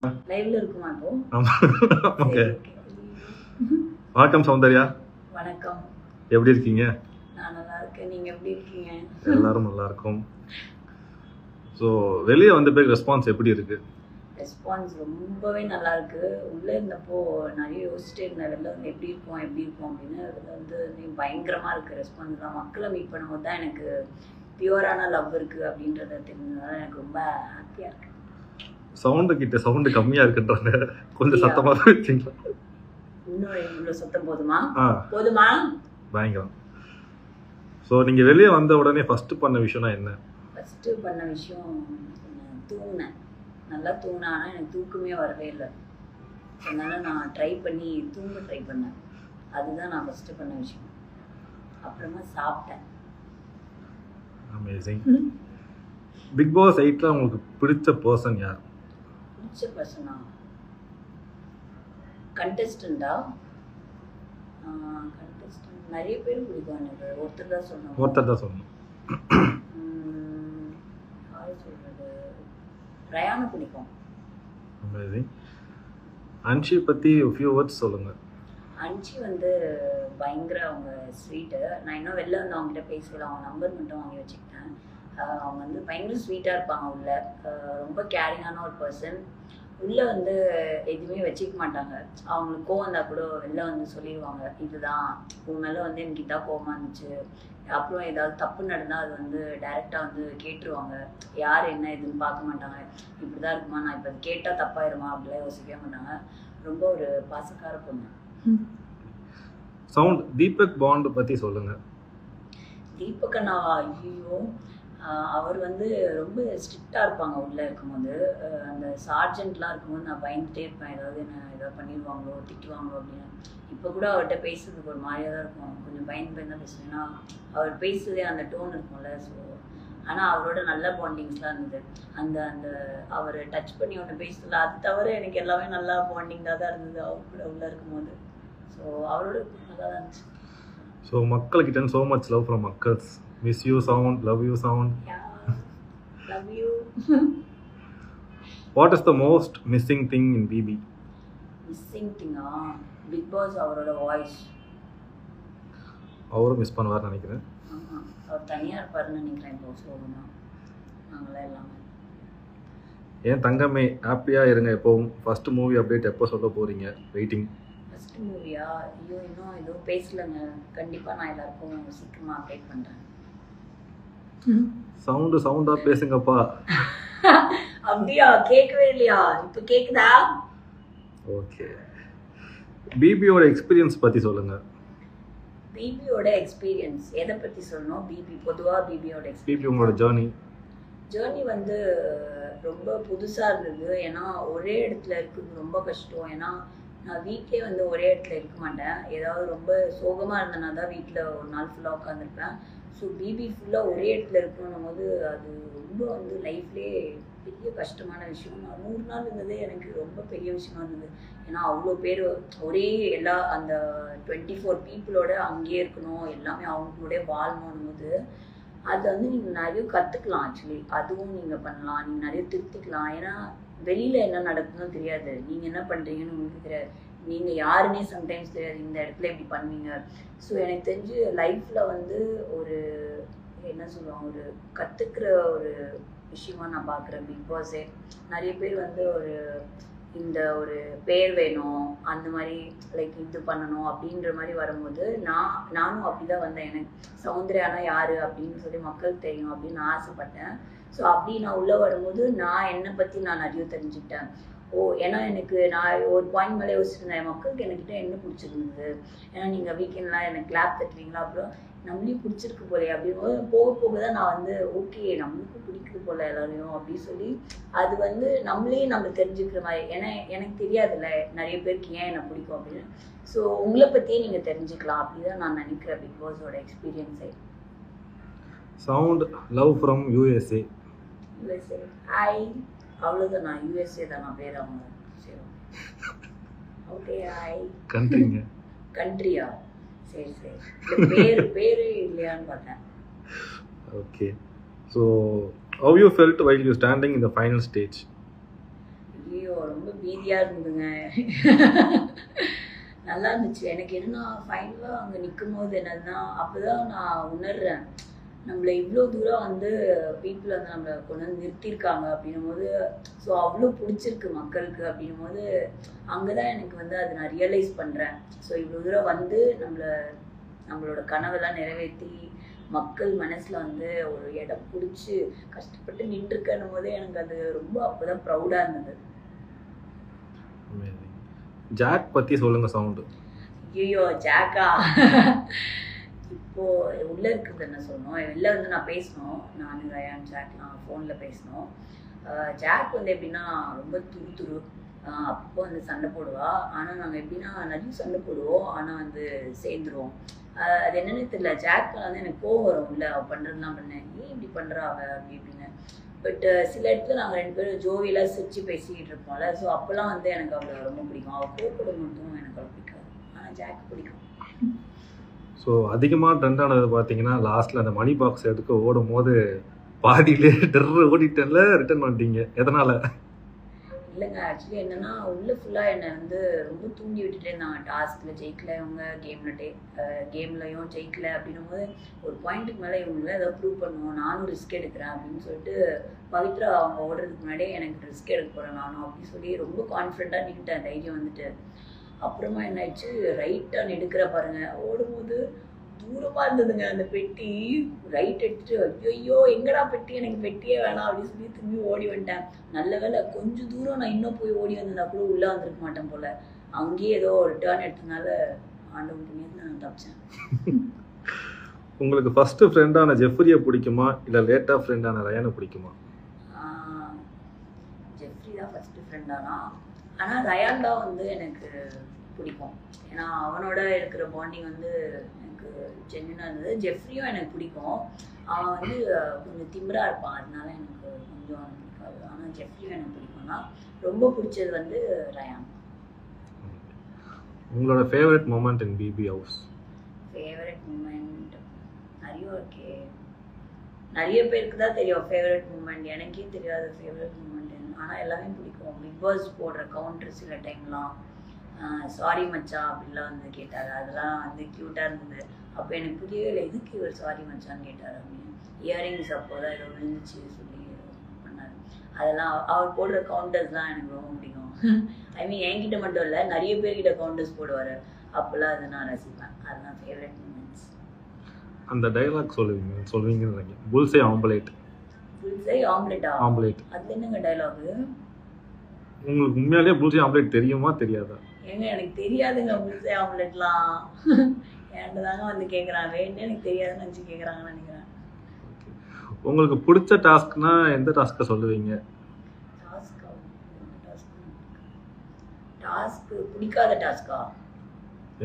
லைவ்ல இருக்குமா இப்போ? ஆமா. ஓகே. சரி, ஓகே. வணக்கம் சௌந்தர்யா, வணக்கம். எப்படி இருக்கீங்க? நான் நல்லா இருக்கேன். நீங்க எப்படி இருக்கீங்க? எல்லாரும் நல்லா இருக்கும். ஸோ வெளியே வந்த பிறகு ரெஸ்பான்ஸ் எப்படி இருக்கு? ரெஸ்பான்ஸ் ரொம்பவே நல்லா இருக்கு. உள்ள இருந்தப்போ நிறைய யோசிச்சுட்டே இருந்தேன், வெளில வந்து எப்படி இருக்கும் அப்படின்னு. அதில் வந்து பயங்கரமா இருக்கு ரெஸ்பான்ஸ் தான். மக்களை மீட் பண்ணும்போது தான் எனக்கு பியூரான லவ் இருக்கு அப்படின்றத தெரிஞ்சதுனால எனக்கு ரொம்ப ஹாப்பியா இருக்கு. சவுண்டு கம்மியா இருக்குன்றாங்க, கொஞ்சம் சத்தமா தான் வச்சுங்களா? இன்னும் இவ்வளோ சத்தம் போதுமா? ஆ, போதுமா? பயங்கரம். ஸோ நீங்க வெளியே வந்த உடனே ஃபர்ஸ்ட் பண்ண விஷயம்னா என்ன? ஃபஸ்ட்டு பண்ண விஷயம் தூங்கினேன். நல்லா தூங்கினேன். ஆனால் எனக்கு தூக்கமே வரவே இல்லை. அதனால நான் ட்ரை பண்ணேன். அதுதான் நான் ஃபஸ்ட்டு பண்ண விஷயம். அப்புறமா சாப்பிட்டேன். அமேசிங். பிக் பாஸ் 8ல உங்களுக்கு பிடிச்ச பர்சன் யார்? பிடிச்ச பர்சனா? கண்டெஸ்டண்டா? கண்டெஸ்டன்ட் நிறைய பேர் பிடிக்கும் எனக்கு. ஒருத்தர் தான் சொல்லணும். யார் சொல்கிறது? ரயானை பிடிக்கும். அமேசிங். அன்ஷி பற்றி ஃபியூ வேர்ட்ஸ் சொல்லுங்க. அன்ஷி வந்து பயங்கர அவங்க ஸ்வீட்டு. நான் இன்னும் வெளில வந்து அவங்ககிட்ட பேசல. அவங்க நம்பர் மட்டும் வாங்கி வச்சுக்கிட்டேன். அவங்க வந்து பயங்கர ஸ்வீட்டாக இருப்பாங்க உள்ள. ரொம்ப கேரிங்கான ஒரு பர்சன். உள்ளே வந்து எதுவுமே வச்சுக்க மாட்டாங்க. அவங்களுக்கு கோவம் வந்தால் கூட வெளில வந்து சொல்லிடுவாங்க, இதுதான் உன் மேலே வந்து எனக்கு இதான் கோவமாக இருந்துச்சு. அப்புறம் ஏதாவது தப்பு நடந்தால் அது வந்து டைரெக்டாக வந்து கேட்டுருவாங்க. யார் என்ன எதுன்னு பார்க்க மாட்டாங்க. இப்படி தான் இருக்குமா, நான் இப்போ கேட்டால் தப்பாயிருமா அப்படிலாம் யோசிக்கவே மாட்டாங்க. ரொம்ப ஒரு பாசக்கார பொண்ணு. தீபக் பாண்ட் பற்றி சொல்லுங்க. தீபக் அண்ணாவா? ஐயோ, அவர் வந்து ரொம்ப ஸ்ட்ரிக்டாக இருப்பாங்க உள்ளே இருக்கும்போது. அந்த சார்ஜென்ட்லாம் இருக்கும்போது நான் பயந்துகிட்டே இருப்பேன், ஏதாவது பண்ணிடுவாங்களோ திட்டுவாங்களோ அப்படின்னு. இப்போ கூட அவர்கிட்ட பேசுறதுக்கு ஒரு மாதிரியாக தான் இருக்கும். கொஞ்சம் பயந்து தான் பேசுவேன். ஏன்னா அவர் பேசுறதே அந்த டோன் இருக்கும்ல. ஸோ ஆனால் அவரோட நல்ல பாண்டிங்ஸ்லாம் இருந்தது. அந்த அந்த அவர் டச் பண்ணி ஒன்று பேசுறதுல அது தவிர எனக்கு எல்லாமே நல்லா பாண்டிங்காக தான் இருந்தது அவர் கூட உள்ளே இருக்கும்போது. ஸோ அவரோட நல்லா தான் இருந்துச்சு. ஸோ மக்கள்கிட்ட so much love from மக்கள்ஸ். Miss you sound, love you sound. Love you. What is the most missing thing in BB? Missing திங்கா? பிக் பாஸ் அவரோட வாய்ஸ். அவரும் மிஸ் பண்ணுவார்னு நினைக்கிறேன். ஆமாம், அவர் தனியாக இருப்பாருன்னு நினைக்கிறேன். இப்போ சோகமாக நாங்களாம் எல்லாமே. ஏன் தங்கமே ஹாப்பியாக இருங்க எப்போவும். ஃபர்ஸ்ட் மூவி அப்டேட் எப்போ சொல்ல போகிறீங்க? வெயிட்டிங். ஃபர்ஸ்ட் மூவியா? ஐயோ, இன்னும் எதுவும் பேசலைங்க. கண்டிப்பாக நான் எல்லாருக்கும் சீக்கிரமாக அப்டேட் பண்ணுறேன். சவுண்டா பேசுங்கப்பா. அப்படியா? கேட்கவே இல்லையா? இப்போ கேட்குதா? ஓகே. பிபியோட எக்ஸ்பீரியன்ஸ் பற்றி சொல்லுங்க. பிபியோட எக்ஸ்பீரியன்ஸ் எதை பற்றி சொல்லணும்? பொதுவாக பிபியோட பிபி உங்களோட ஜேர்னி வந்து ரொம்ப புதுசாக இருந்தது. ஏன்னா ஒரே இடத்துல இருக்குது ரொம்ப கஷ்டம். ஏன்னா நான் வீட்டிலே வந்து ஒரே இடத்துல இருக்க மாட்டேன். ஏதாவது ரொம்ப சோகமாக இருந்தேன்னா தான் வீட்டில் ஒரு நாள் ஃபுல்லாக உட்காந்துருப்பேன். ஸோ பிபி ஃபுல்லாக ஒரே இடத்துல இருக்கணும் போது அது ரொம்ப வந்து லைஃப்லேயே பெரிய கஷ்டமான விஷயம். நான் 100 நாள் இருந்ததே எனக்கு ரொம்ப பெரிய விஷயமா இருந்தது. ஏன்னா அவ்வளோ பேர் ஒரே அந்த 24 பீப்புளோட அங்கேயே இருக்கணும், எல்லாமே அவங்களோட வாழணும் போது அது வந்து நீங்கள் நிறைய கற்றுக்கலாம். ஆக்சுவலி அதுவும் நீங்கள் பண்ணலாம், நீங்கள் நிறைய திருத்திக்கலாம். ஏன்னா வெளியில் என்ன நடக்குதுன்னு தெரியாது, நீங்கள் என்ன பண்ணுறீங்கன்னு உங்களுக்கு தெரியாது, நீங்கள் யாருன்னே சம்டைம்ஸ் தெரியாது, இந்த இடத்துல இப்படி பண்ணுவீங்க. ஸோ எனக்கு தெரிஞ்சு லைஃப்பில் வந்து ஒரு என்ன சொல்லுவாங்க, ஒரு கற்றுக்கிற ஒரு விஷயமா நான் பார்க்குறேன் பிக் பாஸே. நிறைய பேர் வந்து இந்த ஒரு பேர் வேணும், அந்த மாதிரி லைக் இது பண்ணணும் அப்படின்ற மாதிரி வரும்போது நானும் அப்படிதான் வந்தேன். எனக்கு சௌந்தர்யானா யாரு அப்படின்னு சொல்லி மக்களுக்கு தெரியும் அப்படின்னு நான் ஆசைப்பட்டேன். ஸோ அப்படி நான் உள்ளே வரும்போது நான் என்னை பற்றி நான் நிறைய தெரிஞ்சுக்கிட்டேன். ஏன்னா நான் ஒரு பாயிண்ட் மேலே யோசிச்சிருந்தேன், மக்களுக்கு என்கிட்ட என்ன பிடிச்சிருந்தது. ஏன்னா நீங்கள் வீக்கெண்ட்லாம் எனக்கு கிளாப் தட்டுவீங்களா, அப்புறம் நம்மளையும் பிடிச்சிருக்கு போலே அப்படின்னு போக போக தான் நான் வந்து ஓகே நம்மளுக்கும் பிடிக்குது போல எல்லாரையும் அப்படின்னு சொல்லி அது வந்து நம்ம தெரிஞ்சுக்கிற மாதிரி. ஏன்னா எனக்கு தெரியாதுல்ல நிறைய பேருக்கு ஏன் என்ன பிடிக்கும் அப்படின்னு. ஸோ உங்களை பற்றியே நீங்கள் தெரிஞ்சுக்கலாம் அப்படிதான் நான் நினைக்கிறேன் பிக் பாஸோட எக்ஸ்பீரியன்ஸை. Sound love from USA. Hi, அவ்வளோதான். நான் யூஎஸ்ஏ தான் நான் பேர். அவங்க சரி ஓகே. ஹாய். கண்ட்ரியா? சரி பேரு இல்லையான்னு பார்த்தேன். Okay. So how you felt while you standing in the final stage? ஐயோ ரொம்ப பீதியா இருந்ததுங்க. நல்லா இருந்துச்சு. எனக்கு என்னன்னா ஃபைனலாக அங்கே நிற்கும் போது என்னதுன்னா அப்போதான் நான் உணர்றேன், நம்மளை இவ்வளோ தூரம் வந்து பீப்புள் வந்து நம்மளை கொண்டு வந்து நிறுத்தியிருக்காங்க அப்படின்னும் போது, ஸோ அவ்வளோ பிடிச்சிருக்கு மக்களுக்கு அப்படின்னும் போது அங்கே தான் எனக்கு வந்து அதை நான் ரியலைஸ் பண்ணுறேன். ஸோ இவ்வளோ தூரம் வந்து நம்மளோட கனவெல்லாம் நிறைவேற்றி மக்கள் மனசில் வந்து ஒரு இடம் பிடிச்சி கஷ்டப்பட்டு நின்றுருக்கணும் போது எனக்கு அது ரொம்ப அப்போதான் ப்ரௌடாக இருந்தது. ஜாக் பற்றி சொல்லுங்க சவுண்டு. ஐயோ ஜாக்கா, இப்போ உள்ள இருக்கிறது என்ன சொல்லணும், வெளில வந்து நான் பேசணும், நான் ரயான் ஜாக்லாம் ஃபோனில் பேசணும். ஜாக் வந்து எப்படின்னா ரொம்ப துரு அப்போ வந்து சண்டை போடுவா. ஆனால் நாங்கள் எப்படின்னா நிறைய சண்டை போடுவோம், ஆனால் வந்து சேர்ந்துருவோம். அது என்னன்னு தெரியல, ஜாக் வந்து எனக்கு கோவம் வரும், இல்லை அவள் பண்ணுறதுலாம் பண்ணேன், ஏன் இப்படி பண்ணுறா அவள் அப்படி இப்படின்னு. பட் சில இடத்துல நாங்கள் 2 பேரும் ஜோவியெல்லாம் சிரிச்சு பேசிக்கிட்டு இருப்போம்ல, ஸோ அப்போல்லாம் வந்து எனக்கு அவளை ரொம்ப பிடிக்கும். அவள் கோவப்பட மட்டும் எனக்கு அவளை பிடிக்காது, ஆனால் ஜாக் பிடிக்கும். ஸோ அதிகமாக ட்ரெண்ட் ஆனது பார்த்தீங்கன்னா லாஸ்ட்டில் அந்த மணி பாக்ஸ் எடுக்க ஓடும் போது பாதியிலே ஓடிட்டேன்ல ரிட்டர்ன் பண்ணிட்டீங்க, எதனால்? இல்லைங்க, ஆக்சுவலி என்னென்னா உள்ளே ஃபுல்லாக என்னை வந்து ரொம்ப தூண்டி விட்டுட்டே இருந்தாங்க. டாஸ்கில் ஜெயிக்கல இவங்க, கேம்லையும் ஜெயிக்கல அப்படின்னும் போது ஒரு பாயிண்ட்டுக்கு மேலே இவங்களை ஏதாவது ப்ரூவ் பண்ணுவோம், நானும் ரிஸ்க் எடுக்கிறேன் அப்படின்னு சொல்லிட்டு பவித்ரா அவங்க ஓடுறதுக்கு முன்னாடியே எனக்கு ரிஸ்க் எடுக்க போகிறேன் நானும் அப்படின்னு சொல்லி ரொம்ப கான்ஃபிடென்ட்டாக நின்றுட்டேன், தைரியம் வந்துட்டு. அப்புறமா என்ன ஆயிடுச்சு, ரைட்டாக எடுக்கிற பாருங்க, ஓடும்போது தூரமாக இருந்ததுங்க அந்த பெட்டி. ரைட் எடுத்துட்டு ஐயோ எங்கடா பெட்டி, எனக்கு பெட்டியே வேணாம் அப்படின்னு சொல்லி திரும்பி ஓடி வந்துட்டேன். நல்ல வேலை கொஞ்சம் தூரம் நான் இன்னும் போய் ஓடி வந்திருந்தா கூட உள்ளே வந்திருக்க மாட்டேன் போல. அங்கேயே ஏதோ ஒரு டேர்ன் எடுத்ததுனால ஆண்டவன் புண்ணியத்தில் நான் தப்பிச்சேன். உங்களுக்கு ஃபர்ஸ்ட் ஃப்ரெண்டான ஜெஃப்ரியை பிடிக்குமா இல்லை லேட்டாக ஃப்ரெண்டான ரயானை பிடிக்குமா? ஜெஃப்ரி தான் ஃபர்ஸ்ட் ஃப்ரெண்டானா, ஆனால் ரயான் தான் வந்து எனக்கு பிடிக்கும். ஏன்னா அவனோட இருக்கிற பாண்டிங் வந்து எனக்கு ஜென்யூனாக இருந்தது. ஜெஃப்ரியும் எனக்கு பிடிக்கும், அவன் வந்து கொஞ்சம் திமிரா இருப்பான், அதனால எனக்கு கொஞ்சம் பிடிக்காது. ஆனால் ஜெஃப்ரியும் எனக்கு பிடிக்கும்னா ரொம்ப பிடிச்சது வந்து ரயான். உங்களோட ஃபேவரட் மூமெண்ட் இன் பிபி ஹவுஸ்? ஃபேவரட் மூமெண்ட் நிறைய இருக்கே, நிறைய பேருக்கு தான் தெரியும் ஃபேவரட் மூமெண்ட், எனக்கே தெரியாது ஃபேவரட் மூமெண்ட். ஆனால் எல்லாமே பிடிக்கும். பிக் பாஸ் போடுற கவுண்டர் சில டைம்லாம் சாரி மச்சா அப்படிலாம் வந்து கேட்டார், அதெல்லாம் வந்து க்யூட்டாக இருந்தது. அப்போ எனக்கு புரியவே இல்லை எதுக்கு இவர் சாரி மச்சான்னு கேட்டார் அப்படின்னு. இயரிங்ஸ் அப்போ தான் ஏதோ விழுந்துச்சு சொல்லி பண்ணார். அதெல்லாம் அவர் போடுற கவுண்டர்ஸ் தான் எனக்கு ரொம்ப பிடிக்கும். ஐ மீன் என்கிட்ட மட்டும் இல்லை, நிறைய பேர்கிட்ட கவுண்டர்ஸ் போடுவார், அப்போல்லாம் அதை நான் ரசிப்பேன். அதுதான் ஃபேவரட் மூமெண்ட்ஸ். அந்த டைலாக் சொல்லுவீங்கன்னு நினைக்கிறேன், புல்சே ஆம்லேட். புல்சே ஆம்லேட்டா? ஆம்லேட் அது என்னங்க டைலாகு? உங்களுக்கு உண்மையாலேயே புல்சே ஆம்லேட் தெரியுமா தெரியாதா? ஏங்க எனக்கு தெரியாதுங்க புல்சே ஆம்லேட்லாம். என்கிட்ட தாங்க வந்து கேட்குறாங்க, வேணுன்னு எனக்கு தெரியாதுன்னு நினச்சி கேட்குறாங்கன்னு நினைக்கிறேன். உங்களுக்கு பிடிச்ச டாஸ்க்னா எந்த டாஸ்க்கை சொல்லுவீங்க? டாஸ்க்கு பிடிக்காத டாஸ்கா?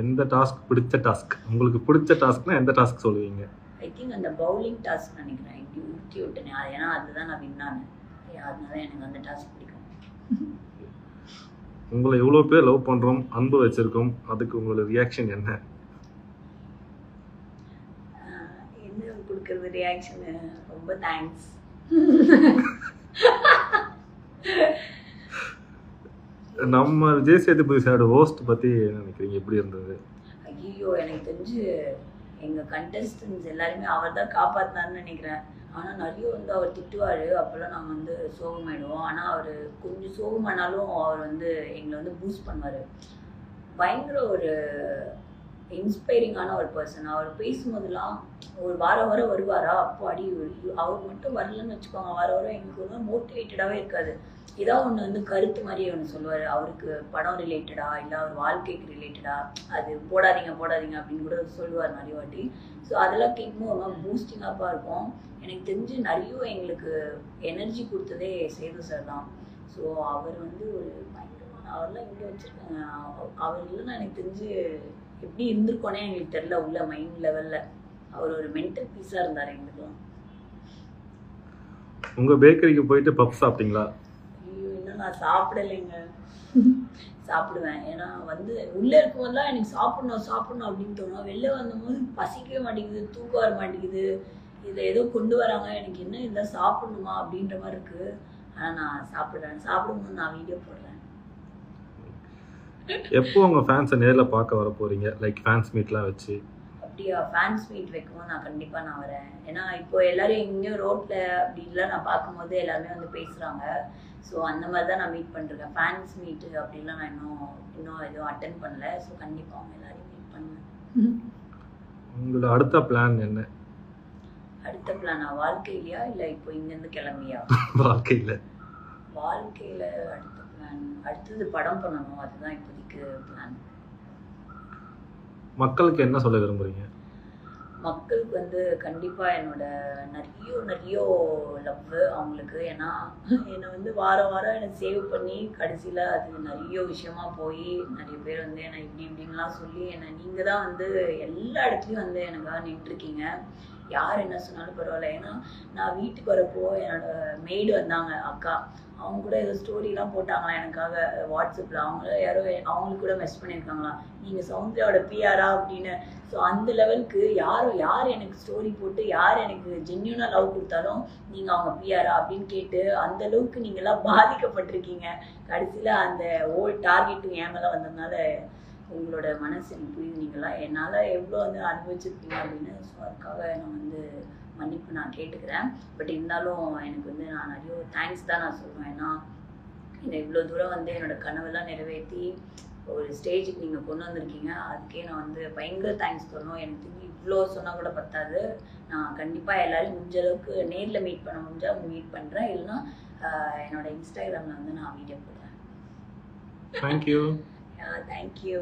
எந்த டாஸ்க் பிடிச்ச டாஸ்க்? உங்களுக்கு பிடிச்ச டாஸ்க்னா எந்த டாஸ்க் சொல்லுவீங்க? ஐ திங்க் அந்த பவுலிங் டாஸ்க் நினைக்கிறேன், இப்படி ஊற்றி விட்டேனே, ஏன்னா அதுதான் நான் வின்னானு, அதனால எனக்கு அந்த டாஸ்க் பிடிக்கும். உங்களை எவ்வளோ பேர் லவ் பண்ணுறோம், அன்பு வச்சிருக்கோம், அதுக்கு உங்களோட ரியாக்ஷன் என்ன? என்ன கொடுக்குறது ரியாக்ஷனு? ரொம்ப தேங்க்ஸ். நம்ம விஜய் சேதுபதி சாரோட ஹோஸ்ட் பற்றி என்ன நினைக்கிறீங்க, எப்படி இருந்தது? ஐயோ எனக்கு தெரிஞ்சு எங்கள் கண்டஸ்டன்ஸ் எல்லாருமே அவர் தான் காப்பாற்றினார்னு நினைக்கிறேன். ஆனால் நிறைய வந்து அவர் திட்டுவார், அப்போல்லாம் நாங்கள் வந்து சோகமாயிடுவோம். ஆனால் அவர் கொஞ்சம் சோகமானாலும் அவர் வந்து எங்களை வந்து பூஸ்ட் பண்ணுவார். பயங்கர ஒரு இன்ஸ்பைரிங்கான ஒரு பர்சன். அவர் பேசும்போதெல்லாம் ஒரு வாரம் வருவாரா, அப்போ அடி அவர் மட்டும் வரலன்னு வச்சுக்கோங்க, வாரம் எங்களுக்கு வந்து மோட்டிவேட்டடாகவே இருக்காது. ஏதாவது ஒன்று வந்து கருத்து மாதிரியே ஒன்று சொல்லுவார், அவருக்கு படம் ரிலேட்டடா இல்லை அவர் வாழ்க்கைக்கு ரிலேட்டடா, அது போடாதீங்க அப்படின்னு கூட சொல்லுவார் நிறைய வாட்டி. ஸோ அதெல்லாம் கேட்கும்போது பூஸ்டிங்காக இருக்கும். எனக்கு தெரிஞ்சு நிறைய எங்களுக்கு எனர்ஜி கொடுத்ததே சேது சார் தான். ஸோ அவர் வந்து ஒரு பயங்கரமான, அவர்லாம் இங்கே வச்சுருக்காங்க, அவர் இல்லைன்னா எனக்கு தெரிஞ்சு எப்படி இருந்திருக்கோனே எங்களுக்கு தெரியல. உள்ள மைண்ட் லெவலில் அவர் ஒரு மென்டல் பீஸாக இருந்தார் எங்களுக்குலாம். உங்கள் பேக்கரிக்கு போயிட்டு பப் சாப்பிட்டீங்களா? ஐயோ இன்னும் நான் சாப்பிடலைங்க. சாப்பிடுவேன், ஏன்னா வந்து உள்ளே இருக்கும்போதெல்லாம் எனக்கு சாப்பிடணும் அப்படின்னு தோணும். வெளில வந்தபோது பசிக்கவே மாட்டேங்குது, தூக்கம் வர மாட்டேங்குது, இதை ஏதோ கொண்டு வராங்க, எனக்கு என்ன இதெல்லாம் சாப்பிடணுமா அப்படின்ற மாதிரி இருக்குது. ஆனால் நான் சாப்பிடும்போது நான் வீடியோ போடுறேன். எப்போ உங்கள் ஃபேன்ஸை நேரில் பார்க்க வர போகிறீங்க, லைக் ஃபேன்ஸ் மீட்லாம் வச்சு? அப்படியா? ஃபேன்ஸ் மீட் வைக்கும்போது நான் கண்டிப்பாக நான் வரேன். ஏன்னா இப்போ எல்லாரும் எங்கேயும் ரோட்டில் அப்படின்லாம் நான் பார்க்கும்போது எல்லாருமே வந்து பேசுகிறாங்க. ஸோ அந்த மாதிரி தான் நான் மீட் பண்ணிருக்கேன். ஃபேன்ஸ் மீட்டு அப்படின்லாம் நான் இன்னும் எதுவும் அட்டென்ட் பண்ணல. ஸோ கண்டிப்பாக அவங்க எல்லாரையும் மீட் பண்ணுவேன். உங்களோட அடுத்த பிளான் என்ன? அடுத்த பிளானா? வாழ்க்கையிலையா இல்லை இப்போ இங்கேருந்து கிளம்பியா? வாழ்க்கையில் அடுத்த பிளான் அடுத்தது படம் பண்ணணும். அதுதான் இப்போதைக்கு பிளான். மக்களுக்கு என்ன சொல்ல விரும்புறீங்க? மக்களுக்கு வந்து கண்டிப்பாக என்னோட நிறைய லவ் அவங்களுக்கு. ஏன்னா என்னை வந்து வாரம் என்னை சேவ் பண்ணி கடைசியில் அது நிறைய விஷயமா போய் நிறைய பேர் வந்து என்னை இப்படின்லாம் சொல்லி என்னை நீங்கள் தான் வந்து எல்லா இடத்துலையும் வந்து எனக்காக நின்றுருக்கீங்க. யார் என்ன சொன்னாலும் பரவாயில்ல. ஏன்னா நான் வீட்டுக்கு வரப்போ என்னோட மெய்டு வந்தாங்க, அக்கா. அவங்க கூட ஏதோ ஸ்டோரிலாம் போட்டாங்களா எனக்காக வாட்ஸ்அப்பில். அவங்களுக்கு கூட மெசேஜ் பண்ணியிருக்காங்களா, நீங்கள் சௌந்தர்யாவோட பிஆரா அப்படின்னு. ஸோ அந்த லெவலுக்கு யார் எனக்கு ஸ்டோரி போட்டு யார் எனக்கு ஜென்யூனாக லவ் கொடுத்தாலும் நீங்கள் அவங்க பிஆரா அப்படின்னு கேட்டு அந்த அளவுக்கு நீங்கள்லாம் பாதிக்கப்பட்டிருக்கீங்க. கடைசியில் அந்த ஓல்ட் டார்கெட்டும் என் மேலே வந்ததுனால உங்களோட மனசு எனக்கு புரியுது. நீங்களாம் என்னால் எவ்வளோ வந்து அனுபவிச்சிருக்கீங்க அப்படின்னு. ஸோ அதுக்காக நான் வந்து மன்னிப்பு நான் கேட்டுக்கிறேன். பட் இருந்தாலும் எனக்கு வந்து நான் நிறைய தேங்க்ஸ் தான் நான் சொல்லுவேன். ஏன்னா என்னை இவ்வளோ தூரம் வந்து என்னோடய கனவெல்லாம் நிறைவேற்றி ஒரு ஸ்டேஜுக்கு நீங்கள் கொண்டு வந்திருக்கீங்க. அதுக்கே நான் வந்து பயங்கர தேங்க்ஸ் சொல்லணும். எனக்கு தெரிஞ்சு இவ்வளோ சொன்னால் கூட பத்தாது. நான் கண்டிப்பாக எல்லோரும் முடிஞ்ச அளவுக்கு நேரில் மீட் பண்ண முடிஞ்சால் மீட் பண்ணுறேன். இல்லைன்னா என்னோட இன்ஸ்டாகிராமில் வந்து நான் வீடியோ போடுறேன். தேங்க்யூ. Thank you.